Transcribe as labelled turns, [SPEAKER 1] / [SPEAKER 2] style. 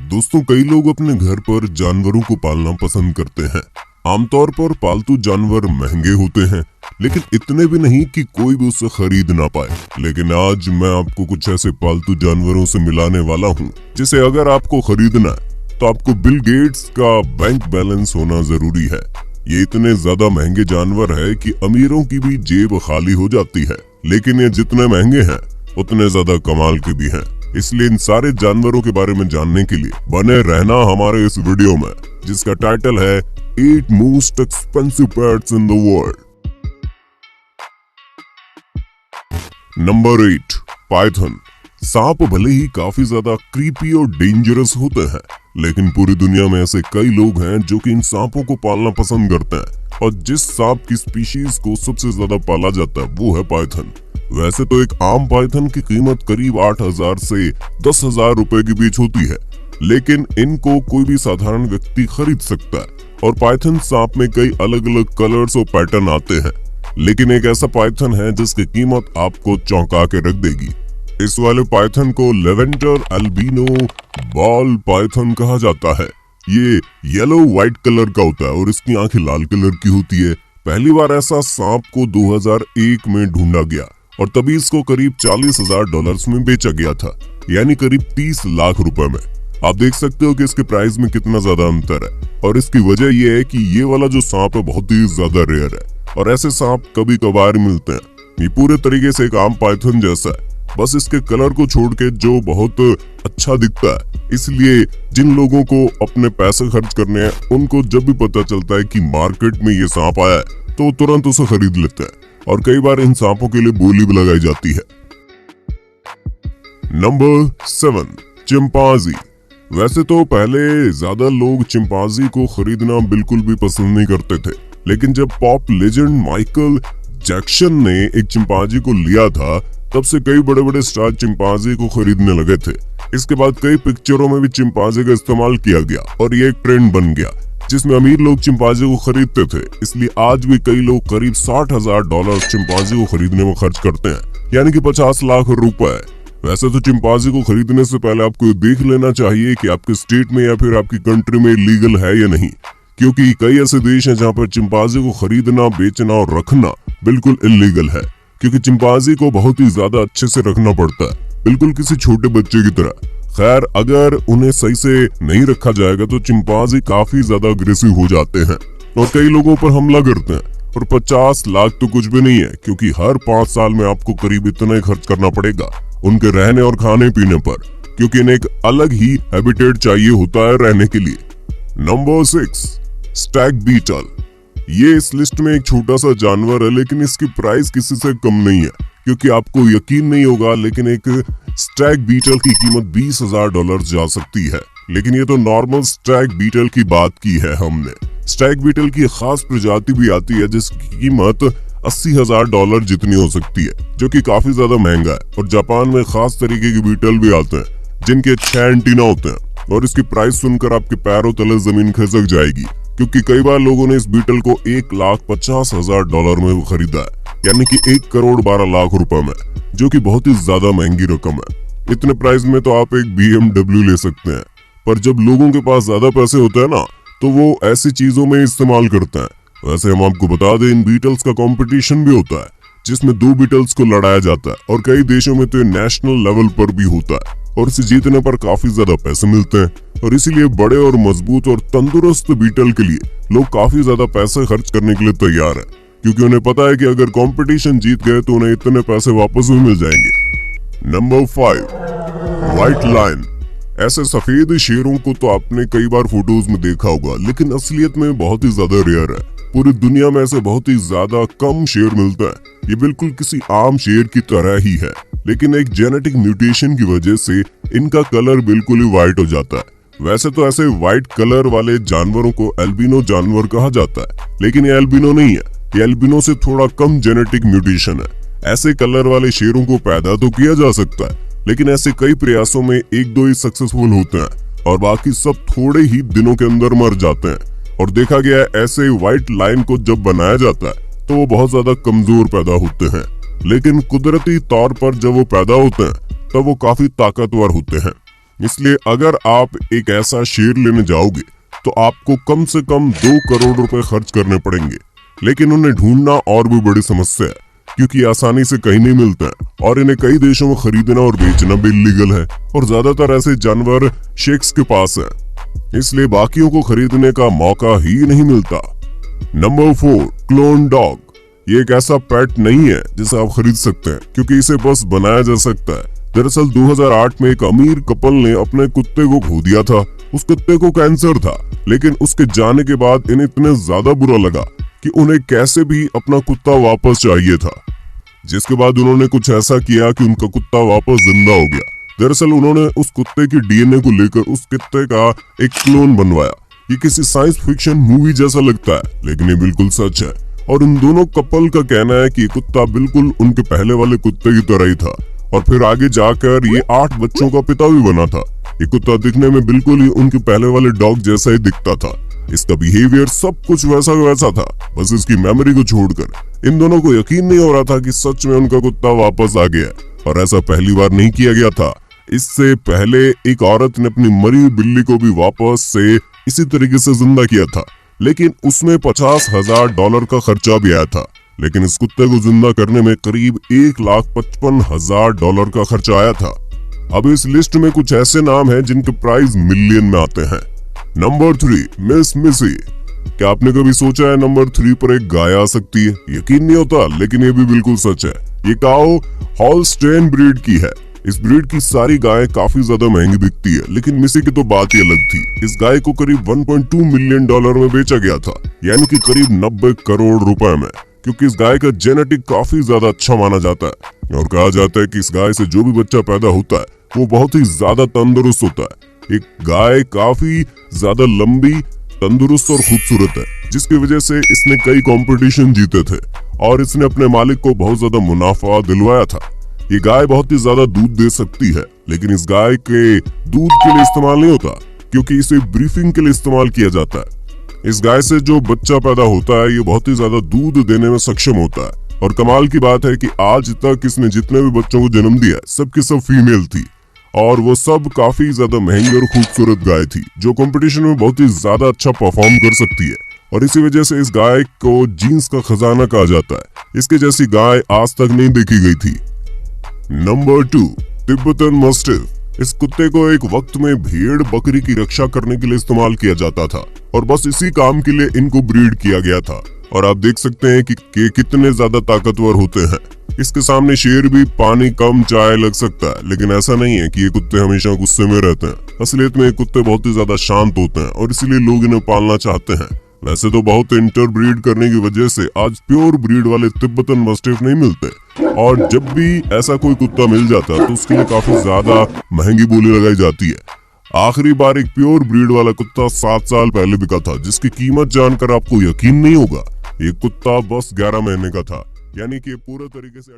[SPEAKER 1] दोस्तों, कई लोग अपने घर पर जानवरों को पालना पसंद करते हैं। आमतौर पर पालतू जानवर महंगे होते हैं, लेकिन इतने भी नहीं कि कोई भी उसे खरीद ना पाए। लेकिन आज मैं आपको कुछ ऐसे पालतू जानवरों से मिलाने वाला हूँ जिसे अगर आपको खरीदना है तो आपको बिल गेट्स का बैंक बैलेंस होना जरूरी है। ये इतने ज्यादा महंगे जानवर है कि अमीरों की भी जेब खाली हो जाती है, लेकिन ये जितने महंगे हैं उतने ज्यादा कमाल के भी हैं। इसलिए इन सारे जानवरों के बारे में जानने के लिए बने रहना हमारे इस वीडियो में, जिसका टाइटल है 8 most expensive pets in the world. Number 8, Python. सांप भले ही काफी ज्यादा क्रीपी और डेंजरस होते हैं, लेकिन पूरी दुनिया में ऐसे कई लोग हैं जो कि इन सांपों को पालना पसंद करते हैं। और जिस सांप की स्पीशीज को सबसे ज्यादा पाला जाता है वो है पाइथन। वैसे तो एक आम पाइथन की कीमत करीब 8,000 से 10,000 रुपए के बीच होती है, लेकिन इनको कोई भी साधारण व्यक्ति खरीद सकता है। और पाइथन सांप में कई अलग अलग कलर्स और पैटर्न आते हैं, लेकिन एक ऐसा पाइथन है जिसकी कीमत आपको चौंका के रख देगी। इस वाले पाइथन को लेवेंडर अल्बिनो बॉल पाइथन कहा जाता है। ये येलो व्हाइट कलर का होता है और इसकी आंखें लाल कलर की होती है। पहली बार ऐसा सांप को 2001 में ढूंढा गया और तभी इसको करीब $40,000 में बेचा गया था, यानी करीब 30 लाख रुपए में। आप देख सकते हो कि इसके प्राइस में कितना ज्यादा अंतर है। और इसकी वजह यह है कि ये वाला जो सांप है बहुत ही ज्यादा रेयर है और ऐसे सांप कभी कभार मिलते हैं। ये पूरे तरीके से एक आम पाइथन जैसा है, बस इसके कलर को छोड़ के जो बहुत अच्छा दिखता है। इसलिए जिन लोगों को अपने पैसे खर्च करने हैं उनको जब भी पता चलता है कि मार्केट में ये सांप आया है तो तुरंत उसे खरीद लेते हैं। और कई बार इन सांपों के लिए बोली भी लगाई जाती है। Number 7, chimpanzee. वैसे तो पहले ज्यादा लोग चिंपांजी को खरीदना बिल्कुल भी पसंद नहीं करते थे, लेकिन जब पॉप लेजेंड माइकल जैक्सन ने एक चिंपांजी को लिया था तब से कई बड़े बड़े स्टार चिंपांजी को खरीदने लगे थे। इसके बाद कई पिक्चरों में भी चिंपांजी का इस्तेमाल किया गया और ये एक ट्रेंड बन गया जिसमें अमीर लोग चिंपांजी को खरीदते थे। इसलिए आज भी कई लोग करीब $60,000 चिंपांजी को खरीदने में खर्च करते हैं, यानी कि 50 लाख रुपए। वैसे तो चिंपांजी को खरीदने से पहले आपको देख लेना चाहिए कि आपके स्टेट में या फिर आपकी कंट्री में लीगल है या नहीं, क्योंकि कई ऐसे देश हैं जहाँ पर चिंपांजी को खरीदना, बेचना और रखना बिल्कुल इलीगल है। क्योंकि चिंपांजी को बहुत ही ज्यादा अच्छे से रखना पड़ता है, बिल्कुल किसी छोटे बच्चे की तरह। खैर, अगर उन्हें सही से नहीं रखा जाएगा तो चिंपांजी काफी ज्यादा अग्रेसिव हो जाते हैं और कई लोगों पर हमला करते हैं। और 50 लाख तो कुछ भी नहीं है, क्योंकि हर 5 साल में आपको करीब इतना ही खर्च करना पड़ेगा उनके रहने और खाने पीने पर, क्योंकि इन्हें एक अलग ही हैबिटेट चाहिए होता है रहने के लिए। Number 6, stag beetle. ये इस लिस्ट में एक छोटा सा जानवर है, लेकिन इसकी प्राइस किसी से कम नहीं है, क्योंकि आपको यकीन नहीं होगा लेकिन एक स्टैग बीटल की कीमत $20,000 जा सकती है। लेकिन ये तो नॉर्मल स्टैग बीटल की बात की है हमने। स्टैग बीटल की खास प्रजाति भी आती है जिसकी कीमत $80,000 जितनी हो सकती है, जो कि काफी ज्यादा महंगा है। और जापान में खास तरीके के बीटल भी आते हैं जिनके 6 एंटीना होते हैं और इसकी प्राइस सुनकर आपके पैरों तले जमीन खिसक जाएगी, क्योंकि कई बार लोगों ने इस बीटल को $1,50,000 में खरीदा है, यानी कि 1,12,00,000 रुपए में, जो कि बहुत ही ज्यादा महंगी रकम है। इतने प्राइस में तो आप एक BMW ले सकते हैं, पर जब लोगों के पास ज्यादा पैसे होते हैं ना तो वो ऐसी चीजों में इस्तेमाल करते हैं। वैसे हम आपको बता दें, इन बीटल्स का कंपटीशन भी होता है जिसमें 2 बीटल्स को लड़ाया जाता है और कई देशों में तो नेशनल लेवल पर भी होता है और इसे जीतने पर काफी ज्यादा पैसे मिलते हैं। और इसीलिए बड़े और मजबूत और तंदुरुस्त बीटल के लिए लोग काफी ज्यादा पैसे खर्च करने के लिए तैयार है, क्योंकि उन्हें पता है कि अगर कंपटीशन जीत गए तो उन्हें इतने पैसे वापस भी मिल जाएंगे। Number 5, white lion. ऐसे सफेद शेरों को तो आपने कई बार फोटोज में देखा होगा, लेकिन असलियत में बहुत ही ज्यादा रेयर है। पूरी दुनिया में ऐसे बहुत ही ज्यादा कम शेर मिलता है। ये बिल्कुल किसी आम शेर की तरह ही है, लेकिन एक जेनेटिक म्यूटेशन की वजह से इनका कलर बिल्कुल ही व्हाइट हो जाता है। वैसे तो ऐसे व्हाइट कलर वाले जानवरों को एल्बिनो जानवर कहा जाता है, लेकिन ये एल्बिनो नहीं है। ये एल्बिनो से थोड़ा कम जेनेटिक म्यूटेशन है। ऐसे कलर वाले शेरों को पैदा तो किया जा सकता है, लेकिन ऐसे कई प्रयासों में 1-2 ही सक्सेसफुल होते हैं और बाकी सब थोड़े ही दिनों के अंदर मर जाते हैं। और देखा गया है ऐसे व्हाइट लायन को जब बनाया जाता है तो वो बहुत ज्यादा कमजोर पैदा होते हैं, लेकिन कुदरती तौर पर जब वो पैदा होते हैं तब वो काफी ताकतवर होते हैं। इसलिए अगर आप एक ऐसा शेर लेने जाओगे तो आपको कम से कम 2 करोड़ रुपए खर्च करने पड़ेंगे। लेकिन उन्हें ढूंढना और भी बड़ी समस्या है, क्योंकि आसानी से कहीं नहीं मिलता है और इन्हें कई देशों में खरीदना और बेचना भी इलीगल है और ज्यादातर ऐसे जानवर शेख्स के पास है, इसलिए बाकियों को खरीदने का मौका ही नहीं मिलता। Number 4, clone dog. ये एक ऐसा पेट नहीं है जिसे आप खरीद सकते हैं, क्योंकि इसे बस बनाया जा सकता है। दरअसल 2008 में एक अमीर कपल ने अपने कुत्ते को खो दिया था। उस कुत्ते को कैंसर था, लेकिन उसके जाने के बाद इन्हें इतना ज्यादा बुरा लगा कि उन्हें कैसे भी अपना कुत्ता वापस चाहिए था, जिसके बाद उन्होंने कुछ ऐसा किया कि उनका कुत्ता वापस जिंदा हो गया। दरअसल उन्होंने उस कुत्ते की डीएनए को लेकर उस कुत्ते का एक क्लोन बनवाया। ये किसी साइंस फिक्शन मूवी जैसा लगता है, लेकिन ये बिल्कुल सच है। और उन दोनों कपल का कहना है कि कुत्ता बिल्कुल उनके पहले वाले कुत्ते की तरह ही था और फिर आगे जाकर ये 8 बच्चों का पिता भी बना था। ये कुत्ता दिखने में बिल्कुल ही उनके पहले वाले डॉग जैसा ही दिखता था। इसका बिहेवियर सब कुछ वैसा था, बस इसकी मेमोरी को छोड़कर। इन दोनों को यकीन नहीं हो रहा था कि सच में उनका कुत्ता वापस आ गया, और ऐसा पहली बार नहीं किया गया था। इससे पहले एक औरत ने अपनी मरी हुई बिल्ली को भी वापस से इसी तरीके से जिंदा किया था, लेकिन उसमें $50,000 का खर्चा भी आया था। लेकिन इस कुत्ते को जिंदा करने में करीब $1,55,000 का खर्चा आया था। अब इस लिस्ट में कुछ ऐसे नाम हैं जिनके प्राइस मिलियन में आते हैं। नंबर 3, मिस मिसी। क्या आपने कभी सोचा है नंबर 3 पर एक गाय आ सकती है? यकीन नहीं होता, लेकिन ये भी बिल्कुल सच है। ये काऊ हॉलस्टेन ब्रीड की है। इस ब्रीड की सारी गायें काफी ज्यादा महंगी बिकती है, लेकिन मिसी की तो बात ही अलग थी। इस गाय को करीब $1.2 मिलियन में बेचा गया था, यानी कि करीब 90 करोड़ रुपए में, क्योंकि इस गाय का जेनेटिक काफी ज्यादा अच्छा माना जाता है और कहा जाता है कि इस गाय से जो भी बच्चा पैदा होता है वो बहुत ही ज्यादा तंदुरुस्त होता है। एक गाय काफी ज्यादा लंबी, तंदुरुस्त और खूबसूरत है, जिसकी वजह से इसने कई कंपटीशन जीते थे और इसने अपने मालिक को बहुत ज्यादा मुनाफा दिलवाया था। ये गाय बहुत ही ज्यादा दूध दे सकती है, लेकिन इस गाय के दूध के लिए इस्तेमाल नहीं होता, क्योंकि इसे ब्रीफिंग के लिए इस्तेमाल किया जाता है। इस गाय से जो बच्चा पैदा होता है ये बहुत ही ज्यादा दूध देने में सक्षम होता है। और कमाल की बात है कि आज तक इसने जितने भी बच्चों को जन्म दिया, सबकी सब फीमेल थी और वो सब काफी ज्यादा महंगी और खूबसूरत गाय थी, जो कंपटीशन में बहुत ही ज्यादा अच्छा परफॉर्म कर सकती है। और इसी वजह से इस गाय को जीन्स का खजाना कहा जाता है। इसके जैसी गाय आज तक नहीं देखी गई थी। Number 2, Tibetan mastiff. इस कुत्ते को एक वक्त में भेड़ बकरी की रक्षा करने के लिए इस्तेमाल किया जाता था और बस इसी काम के लिए इनको ब्रीड किया गया था। और आप देख सकते हैं कि कितने ज्यादा ताकतवर होते हैं। इसके सामने शेर भी पानी कम चाय लग सकता है, लेकिन ऐसा नहीं है कि ये कुत्ते हमेशा गुस्से में रहते हैं। असलियत में ये कुत्ते बहुत ही ज्यादा शांत होते हैं और इसीलिए लोग इन्हें पालना चाहते हैं। वैसे तो बहुत इंटरब्रीड करने की वजह से आज प्योर ब्रीड वाले तिब्बतन मस्टिफ नहीं मिलते, और जब भी ऐसा कोई कुत्ता मिल जाता है तो उसके लिए काफी ज्यादा महंगी बोली लगाई जाती है। आखिरी बार एक प्योर ब्रीड वाला कुत्ता 7 साल पहले बिका था, जिसकी कीमत जानकर आपको यकीन नहीं होगा। ये कुत्ता बस 11 महीने का था, यानी कि पूरे तरीके से